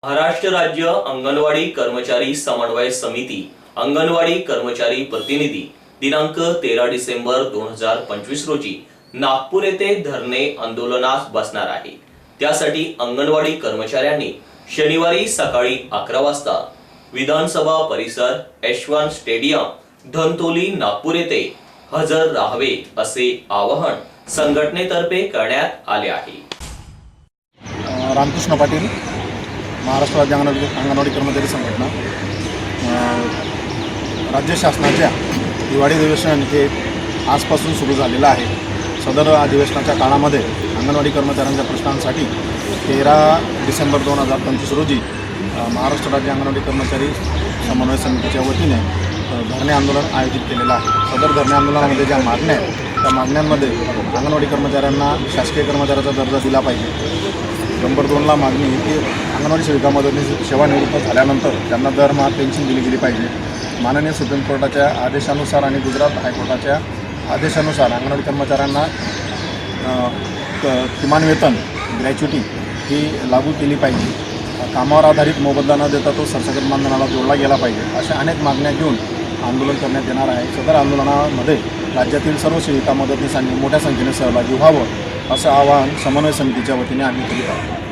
महाराष्ट्र राज्य अंगणवाडी कर्मचारी समन्वय समिती अंगणवाडी कर्मचारी प्रतिनिधी दिनांक 13 डिसेंबर 2025 रोजी नागपूर येथे धरणे आंदोलनास बसणार आहे। त्यासाठी अंगणवाडी कर्मचाऱ्यांनी शनिवारी सकाळी 11 वाजता विधानसभा परिसर यशवंत स्टेडियम धनतोली नागपूर येथे हजर राहावे असे आवाहन संघटनेतर्फे करण्यात आले आहे। रामकृष्ण पाटील, महाराष्ट्र राज्य अंगणवाडी कर्मचारी संघटना। राज्य शासनाच्या हिवाळी अधिवेशन हे आजपासून सुरू झालेलं आहे। सदर अधिवेशनाच्या काळामध्ये अंगणवाडी कर्मचाऱ्यांच्या प्रश्नांसाठी 13 डिसेंबर 2025 रोजी महाराष्ट्र राज्य अंगणवाडी कर्मचारी समन्वय समितीच्या वतीने धरणे आंदोलन आयोजित केलेलं आहे। सदर धरणे आंदोलनामध्ये ज्या मागण्या आहेत त्या मागण्यांमध्ये अंगणवाडी कर्मचाऱ्यांना शासकीय कर्मचाऱ्याचा दर्जा दिला पाहिजे। नंबर 2ला मागणी की अंगणवाडी सेविका मदतनीस सेवानिवृत्त झाल्यानंतर त्यांना दरमहा पेन्शन दिली गेली पाहिजे। माननीय सुप्रीम कोर्टाच्या आदेशानुसार आणि गुजरात हायकोर्टाच्या आदेशानुसार अंगणवाडी कर्मचाऱ्यांना किमान वेतन ग्रॅच्युटी ही लागू केली पाहिजे। कामावर आधारित मोबदला न देता तो सरसकट मानधनाला जोडला गेला पाहिजे। अशा अनेक मागण्या घेऊन आंदोलन करण्यात येणार आहे। सदर आंदोलनामध्ये राज्यातील सर्व सेविका मदतनीसांनी मोठ्या संख्येने सहभागी व्हावं असं आवाहन समन्वय समितीच्या वतीने आम्ही करीत आहोत।